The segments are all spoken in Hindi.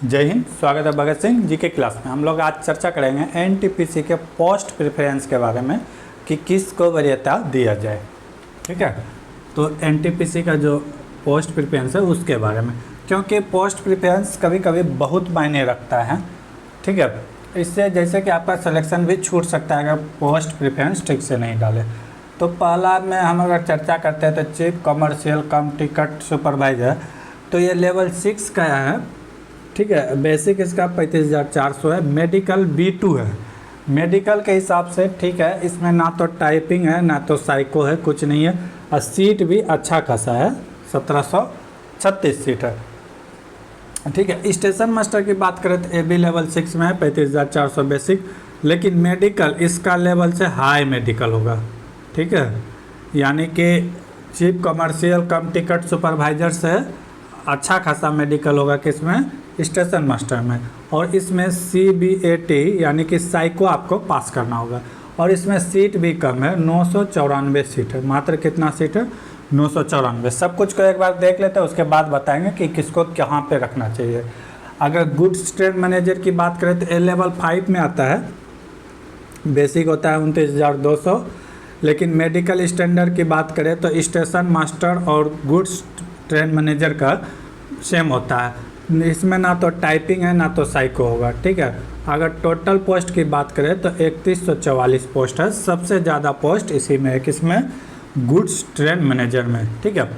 जय हिंद। स्वागत है भगत सिंह जी के क्लास में। हम लोग आज चर्चा करेंगे एनटीपीसी के पोस्ट प्रेफरेंस के बारे में कि किसको वरीयता दिया जाए। ठीक है, तो एनटीपीसी का जो पोस्ट प्रेफरेंस है उसके बारे में, क्योंकि पोस्ट प्रेफरेंस कभी कभी बहुत मायने रखता है। ठीक है, इससे जैसे कि आपका सिलेक्शन भी छूट सकता है अगर पोस्ट प्रेफरेंस ठीक से नहीं डाले। तो पहला में हम अगर चर्चा करते हैं तो चीफ कमर्शियल कम टिकट सुपरवाइज़र, तो ये लेवल 6 का है। ठीक है, बेसिक इसका 35,400 है। मेडिकल B2 है। मेडिकल के हिसाब से ठीक है, इसमें ना तो टाइपिंग है ना तो साइको है, कुछ नहीं है। और सीट भी अच्छा खासा है, 1736 सीट है। ठीक है, स्टेशन मास्टर की बात करें तो ये भी लेवल 6 में है, 35,400 बेसिक। लेकिन मेडिकल इसका लेवल से हाई मेडिकल होगा। ठीक है, यानी कि चीफ कमर्शियल कम टिकट सुपरवाइजर से अच्छा खासा मेडिकल होगा किसमें, स्टेशन मास्टर में। और इसमें CBAT यानी कि साइको आपको पास करना होगा। और इसमें सीट भी कम है, 994 सीट है। मात्र कितना सीट है, 994। सब कुछ को एक बार देख लेते हैं, उसके बाद बताएंगे कि किसको कहाँ पे रखना चाहिए। अगर गुड्स ट्रेन मैनेजर की बात करें तो लेवल 5 में आता है। बेसिक होता है 29,200। लेकिन मेडिकल स्टैंडर्ड की बात करें तो स्टेशन मास्टर और गुड्स ट्रेन मैनेजर का सेम होता है। इसमें ना तो टाइपिंग है ना तो साइको होगा। ठीक है, अगर टोटल पोस्ट की बात करें तो 3144 पोस्ट है। सबसे ज़्यादा पोस्ट इसी में है, किसमें, गुड्स ट्रेन मैनेजर में। ठीक है,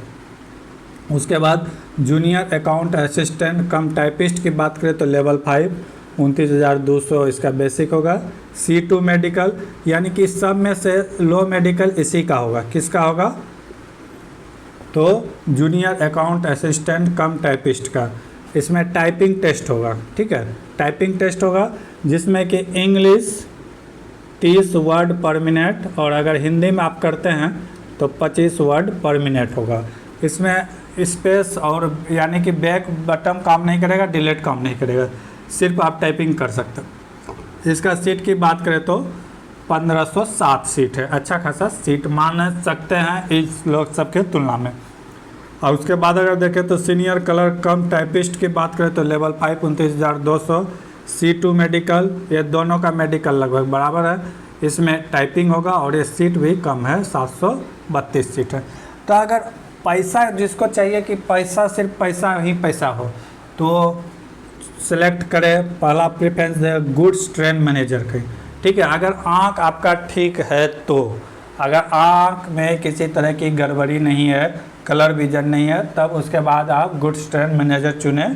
उसके बाद जूनियर अकाउंट असिस्टेंट कम टाइपिस्ट की बात करें तो लेवल 5 29,200 इसका बेसिक होगा। C2 मेडिकल, यानी कि सब में से लो मेडिकल इसी का होगा। किसका होगा, तो जूनियर अकाउंट असिस्टेंट कम टाइपिस्ट का। इसमें टाइपिंग टेस्ट होगा। ठीक है, टाइपिंग टेस्ट होगा जिसमें कि इंग्लिश 30 वर्ड पर मिनट, और अगर हिंदी में आप करते हैं तो 25 वर्ड पर मिनट होगा। इसमें स्पेस और यानी कि बैक बटन काम नहीं करेगा, डिलीट काम नहीं करेगा, सिर्फ आप टाइपिंग कर सकते हो। इसका सीट की बात करें तो 1507 सीट है। अच्छा खासा सीट मान सकते हैं इस लोग सबके तुलना में। और उसके बाद अगर देखें तो सीनियर कलर कम टाइपिस्ट की बात करें तो लेवल 5 29,200। C2 मेडिकल, ये दोनों का मेडिकल लगभग बराबर है। इसमें टाइपिंग होगा और ये सीट भी कम है, 732 सीट है। तो अगर पैसा जिसको चाहिए कि पैसा सिर्फ पैसा ही पैसा हो तो सिलेक्ट करें, पहला प्रेफरेंस है गुड्स ट्रेन मैनेजर की। ठीक है, अगर आँख आपका ठीक है तो, अगर आँख में किसी तरह की गड़बड़ी नहीं है, कलर विजन नहीं है, तब उसके बाद आप गुड्स ट्रेन मैनेजर चुने।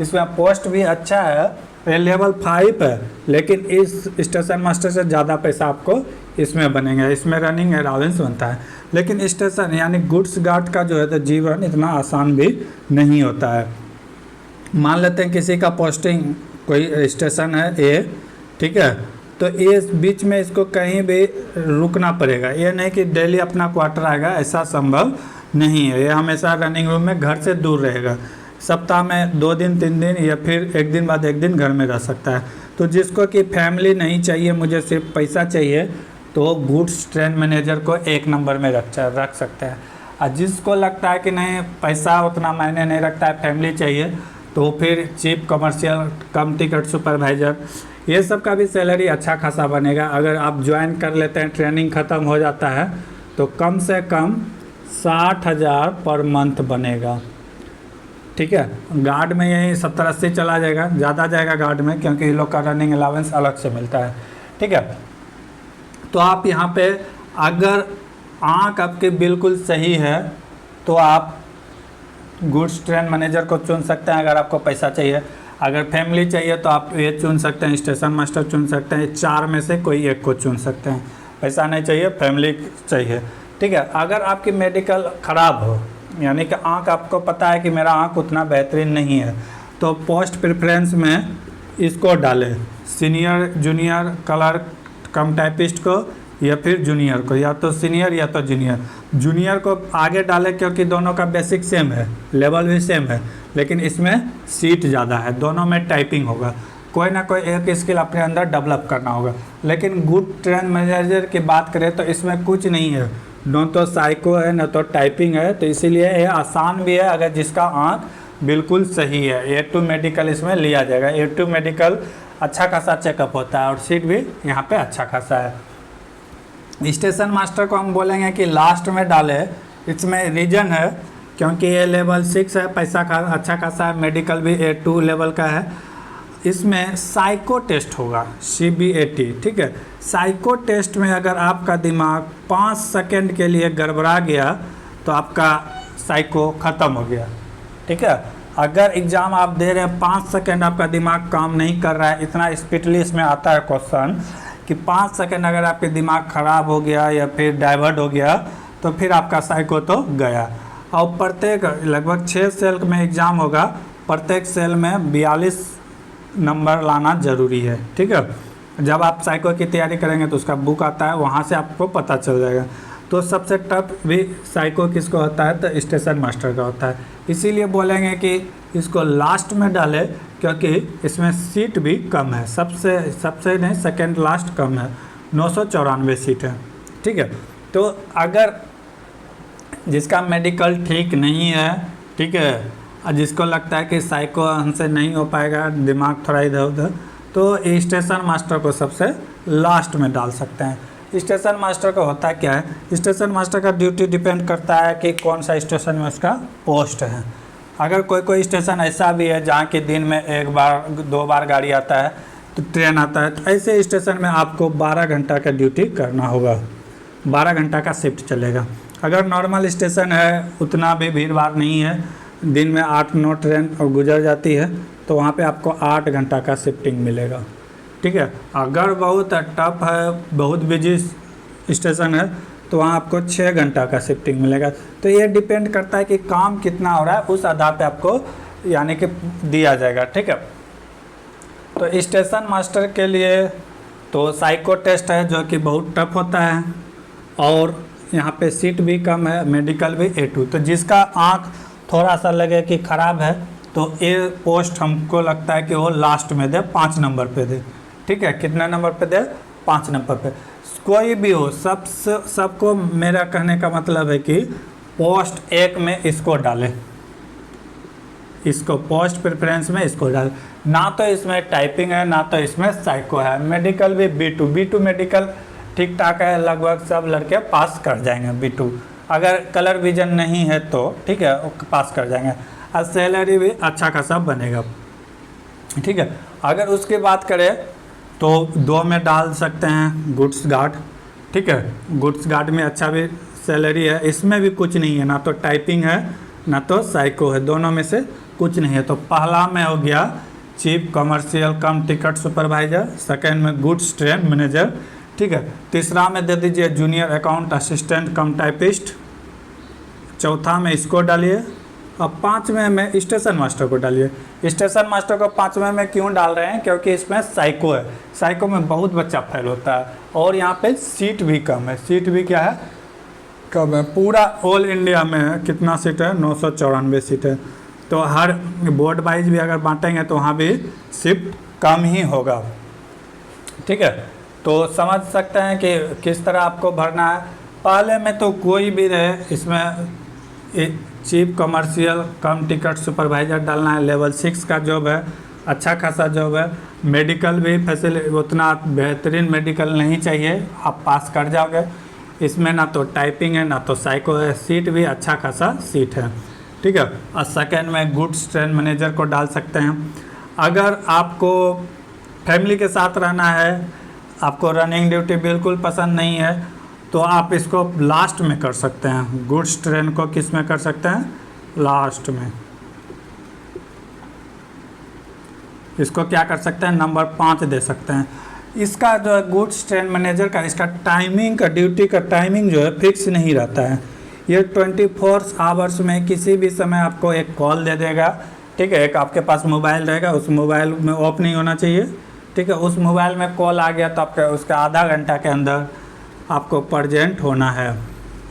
इसमें पोस्ट भी अच्छा है, ये लेवल 5 है। लेकिन इस स्टेशन मास्टर से ज़्यादा पैसा आपको इसमें बनेगा। इसमें रनिंग अलाउंस बनता है। लेकिन स्टेशन यानी गुड्स गार्ड का जो है तो जीवन इतना आसान भी नहीं होता है। मान लेते हैं किसी का पोस्टिंग कोई स्टेशन है A, ठीक है, तो ये बीच में इसको कहीं भी रुकना पड़ेगा। ये नहीं कि डेली अपना क्वार्टर आएगा, ऐसा संभव नहीं है। ये हमेशा रनिंग रूम में घर से दूर रहेगा। सप्ताह में 2 दिन 3 दिन या फिर एक दिन बाद एक दिन घर में रह सकता है। तो जिसको कि फैमिली नहीं चाहिए, मुझे सिर्फ पैसा चाहिए, तो गुड्स ट्रेन मैनेजर को 1 नंबर में रख सकते हैं। और जिसको लगता है कि नहीं पैसा उतना मायने नहीं रखता है, फैमिली चाहिए, तो फिर चीफ कमर्शियल कम टिकट सुपरवाइज़र, ये सब का भी सैलरी अच्छा खासा बनेगा। अगर आप ज्वाइन कर लेते हैं, ट्रेनिंग ख़त्म हो जाता है, तो कम से कम 60,000 पर मंथ बनेगा। ठीक है, गार्ड में यही 70-80 चला जाएगा, ज़्यादा जाएगा गार्ड में, क्योंकि ये लोग का रनिंग अलाउंस अलग से मिलता है। ठीक है, तो आप यहाँ पे अगर आँख आपके बिल्कुल सही है तो आप गुड्स ट्रेन मैनेजर को चुन सकते हैं अगर आपको पैसा चाहिए। अगर फैमिली चाहिए तो आप ये चुन सकते हैं, स्टेशन मास्टर चुन सकते हैं। 4 में से कोई एक को चुन सकते हैं। पैसा नहीं चाहिए, फैमिली चाहिए। ठीक है, अगर आपकी मेडिकल ख़राब हो, यानी कि आँख आपको पता है कि मेरा आँख उतना बेहतरीन नहीं है, तो पोस्ट प्रेफरेंस में इसको डालें, सीनियर जूनियर कलर कम टाइपिस्ट को या फिर जूनियर को, या तो सीनियर या तो जूनियर। जूनियर को आगे डालें क्योंकि दोनों का बेसिक सेम है, लेवल भी सेम है, लेकिन इसमें सीट ज़्यादा है। दोनों में टाइपिंग होगा, कोई ना कोई एक स्किल अपने अंदर डेवलप करना होगा। लेकिन गुड ट्रेन मैनेजर की बात करें तो इसमें कुछ नहीं है, न तो साइको है न तो टाइपिंग है। तो इसीलिए ये आसान भी है अगर जिसका आँख बिल्कुल सही है, A2 मेडिकल इसमें लिया जाएगा। A2 मेडिकल अच्छा खासा चेकअप होता है और सीट भी यहाँ पे अच्छा खासा है। स्टेशन मास्टर को हम बोलेंगे कि लास्ट में डाले, इसमें रीजन है क्योंकि ये लेवल 6 है, पैसा का अच्छा खासा है, मेडिकल भी A2 लेवल का है। इसमें साइको टेस्ट होगा, CBAT, ठीक है। साइको टेस्ट में अगर आपका दिमाग 5 सेकंड के लिए गड़बड़ा गया तो आपका साइको ख़त्म हो गया, ठीक है। अगर एग्ज़ाम आप दे रहे हैं 5 सेकंड आपका दिमाग काम नहीं कर रहा है, इतना स्पीडली इसमें आता है क्वेश्चन कि 5 सेकंड अगर आपके दिमाग ख़राब हो गया या फिर डाइवर्ट हो गया तो फिर आपका साइको तो गया। और प्रत्येक लगभग 6 सेल में एग्ज़ाम होगा, प्रत्येक सेल में 42 नंबर लाना ज़रूरी है, ठीक है। जब आप साइको की तैयारी करेंगे तो उसका बुक आता है, वहाँ से आपको पता चल जाएगा। तो सबसे टफ भी साइको किसको होता है तो स्टेशन मास्टर का होता है, इसीलिए बोलेंगे कि इसको लास्ट में डालें क्योंकि इसमें सीट भी कम है, सबसे नहीं सेकंड लास्ट कम है, 994 सीट है, ठीक है। तो अगर जिसका मेडिकल ठीक नहीं है, ठीक है, और जिसको लगता है कि साइको हमसे नहीं हो पाएगा, दिमाग थोड़ा इधर उधर, तो स्टेशन मास्टर को सबसे लास्ट में डाल सकते हैं। स्टेशन मास्टर का होता क्या है, स्टेशन मास्टर का ड्यूटी डिपेंड करता है कि कौन सा स्टेशन में उसका पोस्ट है। अगर कोई स्टेशन ऐसा भी है जहाँ के दिन में 1 बार 2 बार गाड़ी आता है, तो ट्रेन आता है, तो ऐसे स्टेशन में आपको 12 घंटा का ड्यूटी करना होगा, 12 घंटा का शिफ्ट चलेगा। अगर नॉर्मल स्टेशन है, उतना भी भीड़ भाड़ नहीं है, दिन में 8-9 ट्रेन और गुजर जाती है, तो वहाँ पे आपको 8 घंटा का शिफ्टिंग मिलेगा, ठीक है। अगर बहुत टफ है, बहुत बिजी स्टेशन है, तो वहाँ आपको 6 घंटा का शिफ्टिंग मिलेगा। तो ये डिपेंड करता है कि काम कितना हो रहा है, उस आधार पे आपको यानी कि दिया जाएगा, ठीक है। तो स्टेशन मास्टर के लिए तो साइको टेस्ट है जो कि बहुत टफ होता है, और यहाँ पे सीट भी कम है, मेडिकल भी A2। तो जिसका आँख थोड़ा सा लगे कि ख़राब है तो ये पोस्ट हमको लगता है कि वो लास्ट में दे, 5 नंबर पे दे, ठीक है। कितना नंबर पे दे, 5 नंबर पे। कोई भी हो, सबको मेरा कहने का मतलब है कि पोस्ट 1 में इसको डाले, इसको पोस्ट प्रेफरेंस में इसको डाले। ना तो इसमें टाइपिंग है, ना तो इसमें साइको है। मेडिकल भी B2 मेडिकल ठीक ठाक है, लगभग सब लड़के पास कर जाएंगे B2। अगर कलर विजन नहीं है तो ठीक है, वो पास कर जाएंगे, और सैलरी भी अच्छा खासा बनेगा, ठीक है। अगर उसकी बात करें तो 2 में डाल सकते हैं गुड्स गार्ड, ठीक है। गुड्स गार्ड में अच्छा भी सैलरी है, इसमें भी कुछ नहीं है, ना तो टाइपिंग है ना तो साइको है, दोनों में से कुछ नहीं है। तो पहला में हो गया चीफ कमर्शियल कम टिकट सुपरवाइजर, सेकेंड में गुड्स ट्रेन मैनेजर, ठीक है। तीसरा में दे दीजिए जूनियर अकाउंट असिस्टेंट कम टाइपिस्ट, चौथा में इसको डालिए, और 5वें में स्टेशन मास्टर को डालिए। स्टेशन मास्टर को 5वें में क्यों डाल रहे हैं, क्योंकि इसमें साइको है, साइको में बहुत बच्चा फेल होता है, और यहाँ पे सीट भी कम है। सीट भी क्या है, कम है। पूरा ऑल इंडिया में कितना सीट है, 994 सीट है। तो हर बोर्ड वाइज भी अगर बांटेंगे तो वहाँ भी शिफ्ट कम ही होगा, ठीक है। तो समझ सकते हैं कि किस तरह आपको भरना है। पहले में तो कोई भी रहे, इसमें चीफ कमर्शियल कम टिकट सुपरवाइजर डालना है, लेवल 6 का जॉब है, अच्छा खासा जॉब है। मेडिकल भी फैसिलिटी उतना बेहतरीन मेडिकल नहीं चाहिए, आप पास कर जाओगे। इसमें ना तो टाइपिंग है ना तो साइको है, सीट भी अच्छा खासा सीट है, ठीक है। और सेकेंड में गुड्स ट्रेन मैनेजर को डाल सकते हैं। अगर आपको फैमिली के साथ रहना है, आपको रनिंग ड्यूटी बिल्कुल पसंद नहीं है, तो आप इसको लास्ट में कर सकते हैं। गुड्स ट्रेन को किस में कर सकते हैं, लास्ट में। इसको क्या कर सकते हैं, नंबर 5 दे सकते हैं। इसका जो है गुड्स ट्रेन मैनेजर का, इसका टाइमिंग का, ड्यूटी का टाइमिंग जो है फिक्स नहीं रहता है। ये 24 आवर्स में किसी भी समय आपको एक कॉल दे देगा, ठीक है। एक आपके पास मोबाइल रहेगा, उस मोबाइल में ऑफ नहीं होना चाहिए, ठीक है। उस मोबाइल में कॉल आ गया तो आपके उसका आधा घंटा के अंदर आपको प्रजेंट होना है,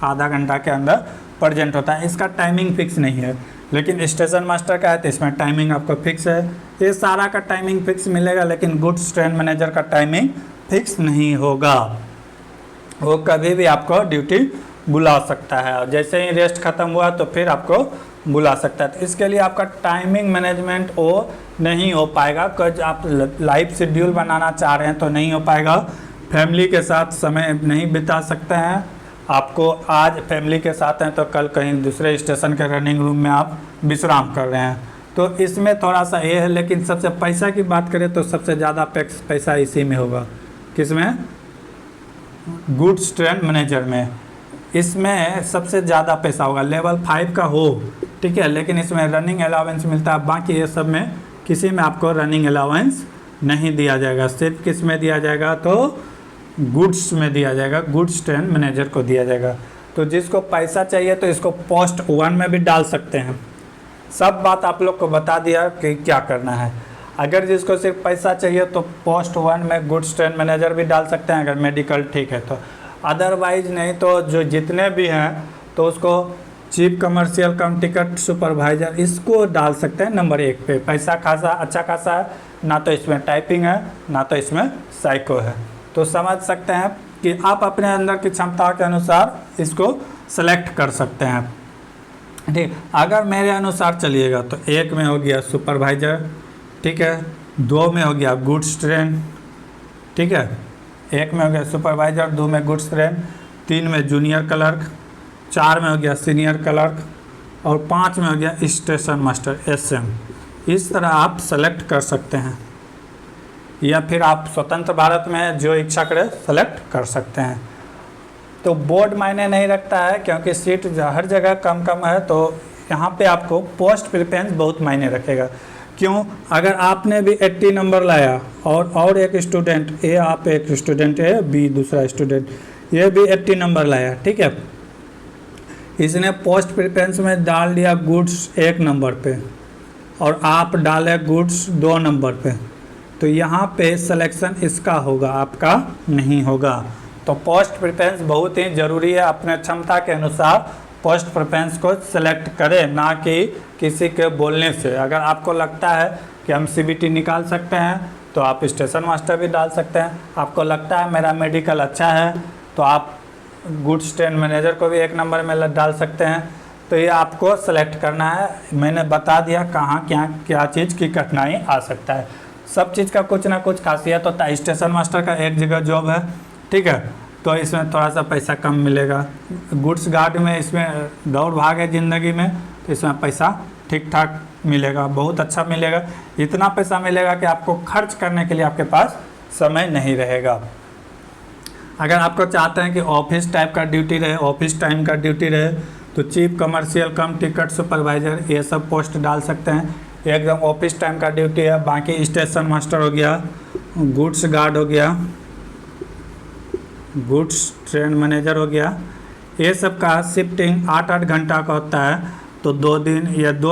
आधा घंटा के अंदर प्रजेंट होता है। इसका टाइमिंग फिक्स नहीं है, लेकिन स्टेशन मास्टर का है तो इसमें टाइमिंग आपको फिक्स है। ये सारा का टाइमिंग फिक्स मिलेगा, लेकिन गुड्स ट्रेन मैनेजर का टाइमिंग फिक्स नहीं होगा, वो कभी भी आपको ड्यूटी बुला सकता है, और जैसे ही रेस्ट ख़त्म हुआ तो फिर आपको बुला सकता है। तो इसके लिए आपका टाइमिंग मैनेजमेंट वो नहीं हो पाएगा, कुछ आप लाइव शेड्यूल बनाना चाह रहे हैं तो नहीं हो पाएगा। फैमिली के साथ समय नहीं बिता सकते हैं, आपको आज फैमिली के साथ हैं तो कल कहीं दूसरे स्टेशन के रनिंग रूम में आप विश्राम कर रहे हैं, तो इसमें थोड़ा सा ये है। लेकिन सबसे पैसा की बात करें तो सबसे ज़्यादा पैसा इसी में होगा, किसमें? गुड्स ट्रेन मैनेजर में। इसमें सबसे ज़्यादा पैसा होगा, लेवल 5 का हो, ठीक है, लेकिन इसमें रनिंग अलाउंस मिलता है। बाकी ये सब में किसी में आपको रनिंग अलाउंस नहीं दिया जाएगा, सिर्फ किस में दिया जाएगा? तो गुड्स में दिया जाएगा, गुड्स ट्रेन मैनेजर को दिया जाएगा। तो जिसको पैसा चाहिए तो इसको पोस्ट 1 में भी डाल सकते हैं। सब बात आप लोग को बता दिया कि क्या करना है। अगर जिसको सिर्फ पैसा चाहिए तो पोस्ट 1 में गुड्स ट्रेन मैनेजर भी डाल सकते हैं, अगर मेडिकल ठीक है तो। अदरवाइज नहीं तो जो जितने भी हैं तो उसको चीफ कमर्शियल कम टिकट सुपरवाइजर इसको डाल सकते हैं नंबर 1 पे। पैसा खासा अच्छा खासा है, ना तो इसमें टाइपिंग है ना तो इसमें साइको है। तो समझ सकते हैं कि आप अपने अंदर की क्षमता के अनुसार इसको सेलेक्ट कर सकते हैं, ठीक। अगर मेरे अनुसार चलिएगा तो 1 में हो गया सुपरवाइजर, ठीक है, 2 में हो गया गुड्स ट्रेन, ठीक है, 1 में हो गया सुपरवाइजर, 2 में गुड्स ट्रेन, 3 में जूनियर क्लर्क, 4 में हो गया सीनियर क्लर्क और 5 में हो गया स्टेशन मास्टर SM। इस तरह आप सेलेक्ट कर सकते हैं, या फिर आप स्वतंत्र भारत में जो इच्छा करें सेलेक्ट कर सकते हैं। तो बोर्ड मायने नहीं रखता है, क्योंकि सीट हर जगह कम कम है, तो यहाँ पे आपको पोस्ट प्रेफरेंस बहुत मायने रखेगा। क्यों? अगर आपने भी 80 नंबर लाया और एक स्टूडेंट ए, आप एक स्टूडेंट है, बी दूसरा स्टूडेंट, ये भी 80 नंबर लाया, ठीक है, इसने पोस्ट प्रेफरेंस में डाल दिया गुड्स 1 नंबर पे और आप डाले गुड्स 2 नंबर पे, तो यहाँ पे सिलेक्शन इसका होगा, आपका नहीं होगा। तो पोस्ट प्रेफरेंस बहुत ही ज़रूरी है, अपने क्षमता के अनुसार पोस्ट प्रेफरेंस को सिलेक्ट करें, ना कि किसी के बोलने से। अगर आपको लगता है कि हम CBT निकाल सकते हैं तो आप स्टेशन मास्टर भी डाल सकते हैं। आपको लगता है मेरा मेडिकल अच्छा है तो आप गुड्स ट्रेन मैनेजर को भी 1 नंबर में डाल सकते हैं। तो ये आपको सेलेक्ट करना है। मैंने बता दिया कहाँ क्या चीज़ की कठिनाई आ सकता है। सब चीज़ का कुछ ना कुछ खासियत होता है। स्टेशन मास्टर का एक जगह जॉब है, ठीक है, तो इसमें थोड़ा सा पैसा कम मिलेगा। गुड्स गार्ड में इसमें दौड़ भाग है ज़िंदगी में, तो इसमें पैसा ठीक ठाक मिलेगा, बहुत अच्छा मिलेगा। इतना पैसा मिलेगा कि आपको खर्च करने के लिए आपके पास समय नहीं रहेगा। अगर आपको चाहते हैं कि ऑफिस टाइप का ड्यूटी रहे, ऑफिस टाइम का ड्यूटी रहे, तो चीफ कमर्शियल कम टिकट सुपरवाइज़र ये सब पोस्ट डाल सकते हैं। एकदम ऑफिस टाइम का ड्यूटी है। बाकी स्टेशन मास्टर हो गया, गुड्स गार्ड हो गया, गुड्स ट्रेन मैनेजर हो गया, ये सब का शिफ्टिंग 8-8 घंटा का होता है, तो 2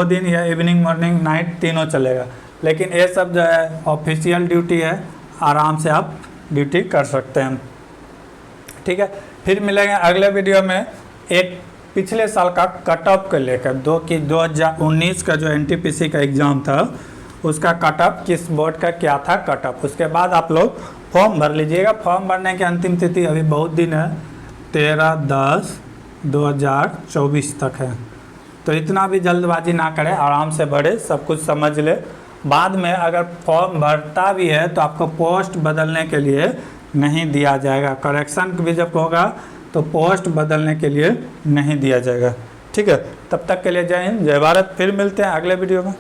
दिन या इवनिंग मॉर्निंग नाइट तीनों चलेगा। लेकिन ये सब जो है ऑफिशियल ड्यूटी है, आराम से आप ड्यूटी कर सकते हैं, ठीक है। फिर मिलेंगे अगले वीडियो में एक पिछले साल का कट ऑफ को लेकर 2019 का जो NTPC का एग्ज़ाम था उसका कट ऑफ किस बोर्ड का क्या था कट ऑफ। उसके बाद आप लोग फॉर्म भर लीजिएगा। फॉर्म भरने की अंतिम तिथि अभी बहुत दिन है, 13/10/2024 तक है। तो इतना भी जल्दबाजी ना करें, आराम से भरे, सब कुछ समझ ले। बाद में अगर फॉर्म भरता भी है तो आपको पोस्ट बदलने के लिए नहीं दिया जाएगा। करेक्शन भी जब होगा तो पोस्ट बदलने के लिए नहीं दिया जाएगा, ठीक है। तब तक के लिए जय हिंद, जय भारत। फिर मिलते हैं अगले वीडियो में।